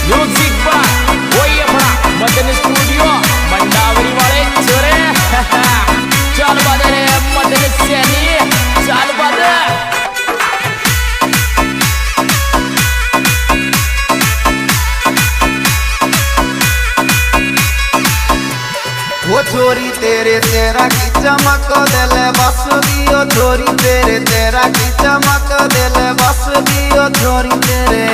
Music बार वही अपना Madan studio Mandawari वाले छोरे चल बदे रे मदन सैनी चल बदे वो छोरी तेरे तेरा की चमक दिल बस दियो छोरी तेरे तेरा की चमक दिल बस दियो छोरी तेरे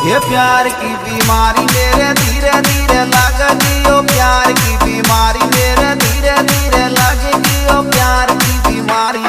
ये प्यार की बीमारी मेरे धीरे धीरे लग दियो प्यार की बीमारी मेरे धीरे धीरे लग दियो प्यार की बीमारी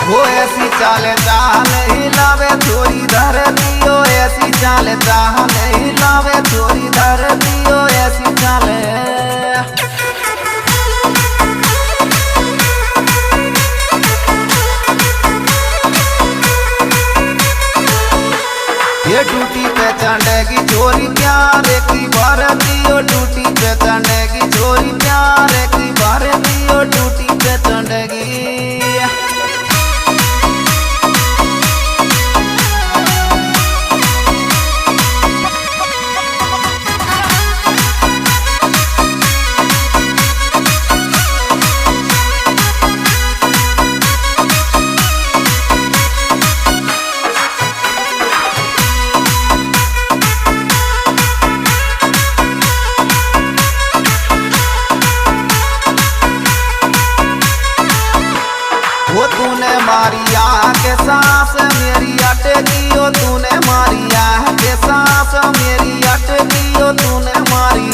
वो ऐसी चाल चाल हिलावे छोरी धर दियो ऐसी चाल चाल हिलावे छोरी धर दियो ऐसी चाल ये टूटी पे चढ़ेगी छोरी प्यार की भर दियो टूटी पे चढ़ेगी छोरी प्यार की भर दियो टूटी पे चढ़ेगी वो तूने मारी आँख के सांस मेरी अटकी हो तूने मारी आँख के सांस मेरी अटकी हो तूने मारी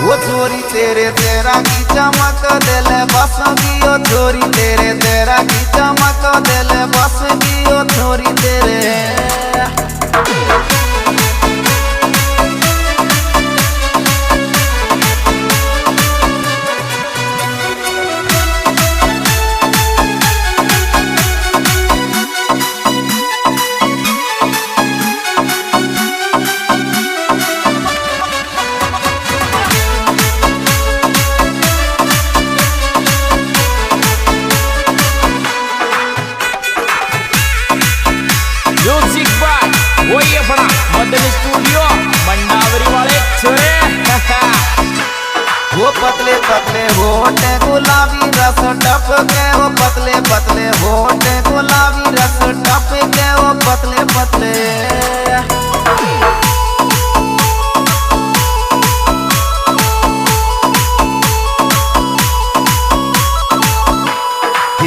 वो छोरी तेरे तेरा की चमक दिल बस दियो छोरी तेरे तेरा की चमक दिल बस दियो छोरी तेरे म्यूजिक बार वही अपना मदन स्टूडियो मंडावरी वाले छोरे वो पतले पतले होठ गुलाबी रस टपके वो पतले पतले होठ गुलाबी रस टपके वो पतले पतले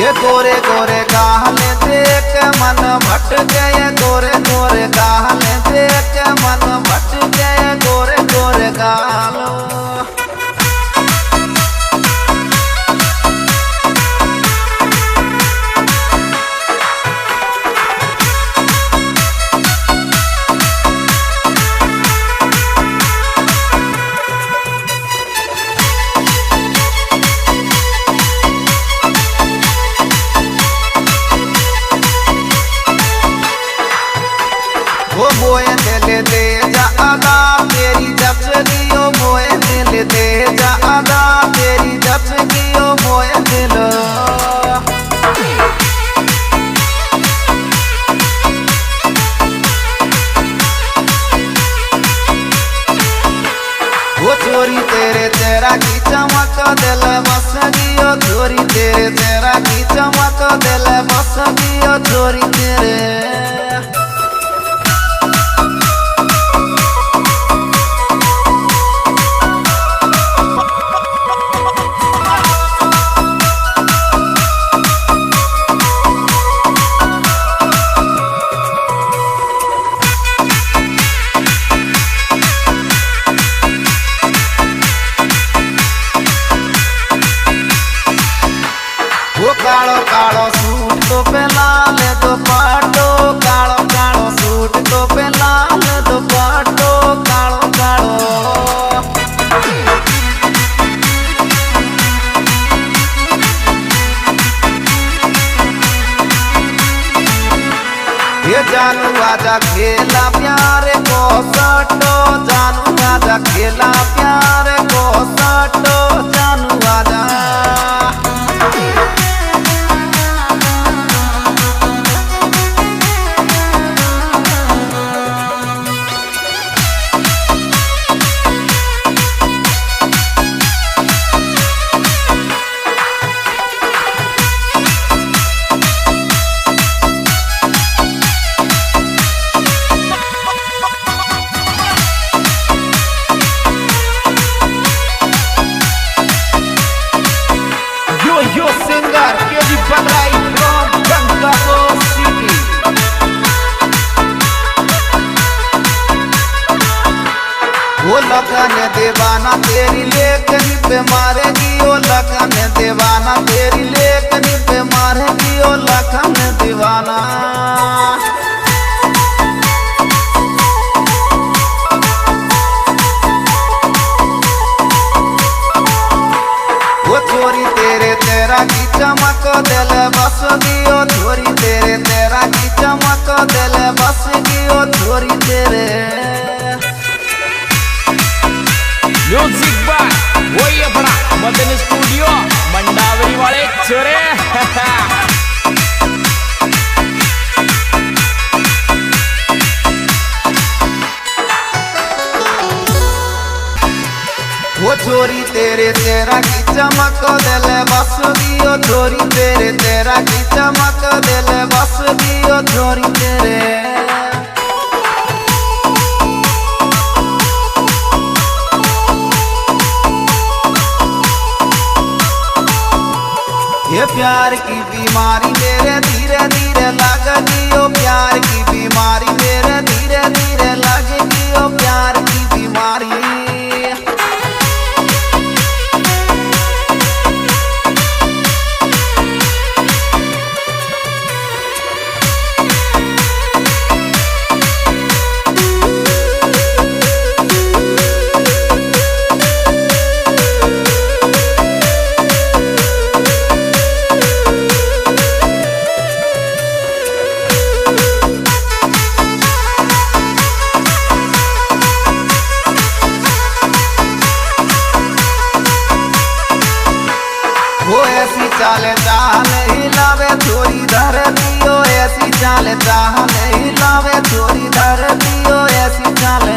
ये गोरे गोरे गाल देख मन भटके ये गोरे गोरे गाल देख मन भटके गोरे गोरे गाल वो मोए दिल दे जा अदा तेरी जब गियो मोए दिल दे जा अदा तेरी जब गियो मोए दिल वो छोरी तेरे तेरा की चमक दिल बस गियो छोरी तेरे तेरा की चमक दिल बस गियो छोरी तेरे आजा खेला प्यार को सटो जानू आजा खेला प्यार को सटो जानू आजा Yo singer KG Badrai from Gangapur City. वो लगन दीवाना तेरी लेखनी पे मारेगी ओ लगन दीवाना तेरी लेखनी पे मारेगी ओ लगन दीवाना वो छोरी तेरे तेरा की चमक दिल बस दियो छोरी तेरे तेरा की चमक दिल बस दियो छोरी तेरे म्यूजिक बाय वही अपना मदन स्टूडियो मंडावरी वाले छोरे वो छोरी तेरे तेरा की चमक दिल बस दियो छोरी तेरे तेरा की चमक दिल बस दियो छोरी तेरे ये प्यार की बीमारी मेरे धीरे धीरे लग दियो प्यार की बीमारी मेरे धीरे धीरे लग दियो प्यार की बीमारी वो ऐसी चाल चाह हिलावे छोरी धर दियो ऐसी चाल चाह हिलावे छोरी धर दियो ऐसी चाल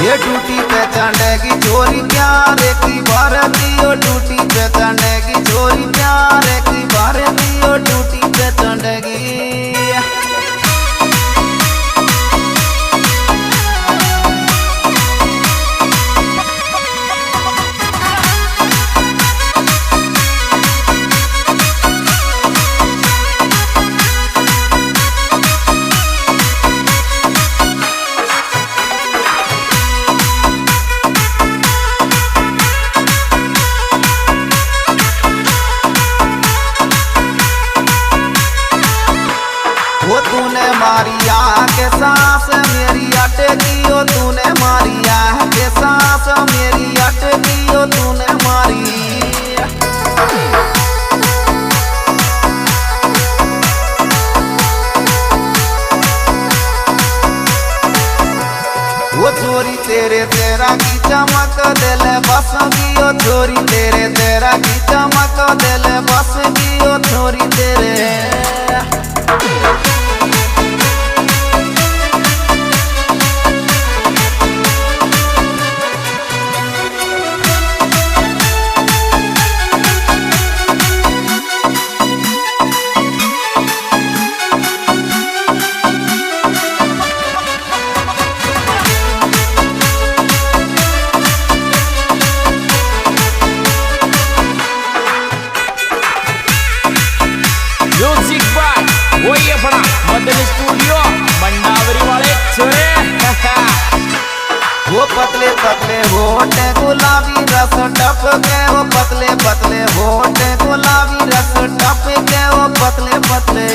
ये टूटी पे चढ़ेगी छोरी प्यार की भर दियो टूटी पे चढ़ेगी छोरी प्यार की भर दियो टूटी पे चढ़ेगी वो तूने मारी आँख के सांस मेरी अटकी ओ तूने मारी आँख के सांस मेरी अटकी ओ तूने मारी वो छोरी तेरे तेरा की चमक दिल बस दियो छोरी तेरे तेरा की चमक दिल बस दियो छोरी तेरे म्यूजिक बाय वही अपना मदन स्टूडियो मंडावरी वाले छोरे वो पतले पतले होठ गुलाबी रस टप के वो पतले पतले होठ गुलाबी रस टप के वो पतले पतले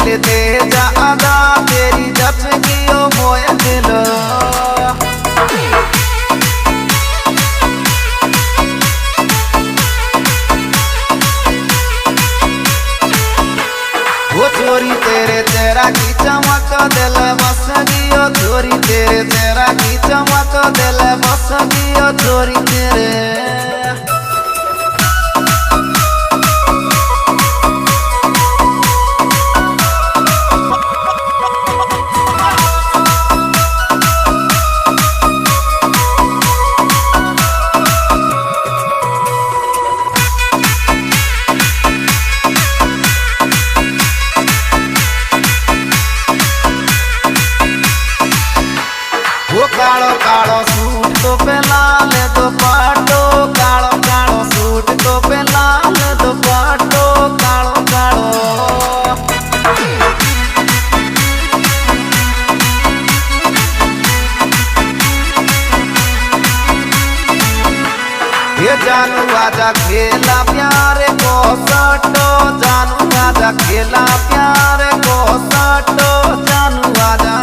तेरे तेजा अदा तेरी जच गियो मोए दिल वो चोरी तेरे तेरा की चमक दिल बस गियो चोरी तेरे तेरा की चमक दिल बस गियो चोरी तेरे वो कालो कालो सूट तो पे लाल दो पाटो कालो कालो सूट तो पे लाल दो पाटो कालो कालो ये जानू आजा खेला प्यारे को सटो जानू आजा खेला प्यारे को सटो जानू आजा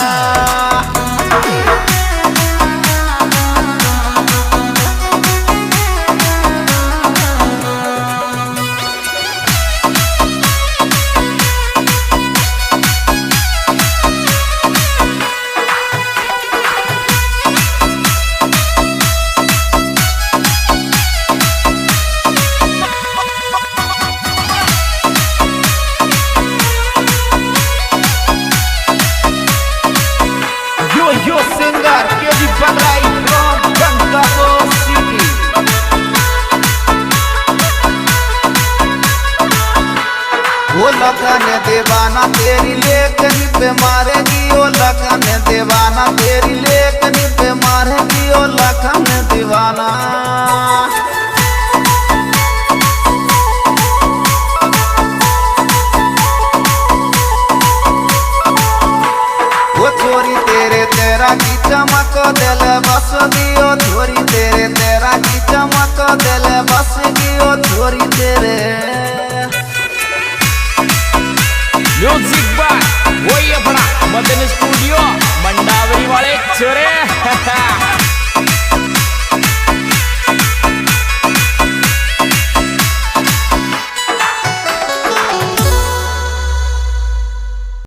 Yo singer Kedi Bagrai from Bangkok City वो लगन दीवाना तेरी लेखनी पे मारेगी ओ लगन दीवाना तेरी लेखनी पे मारेगी ओ लगन दीवाना वो चोरी तेरे तेरा की चमक दिल बस दियो चोरी तेरे तेरा की चमक दिल बस दियो चोरी तेरे म्यूजिक बाय वही अपना मदन स्टूडियो मंडावरी वाले छोरे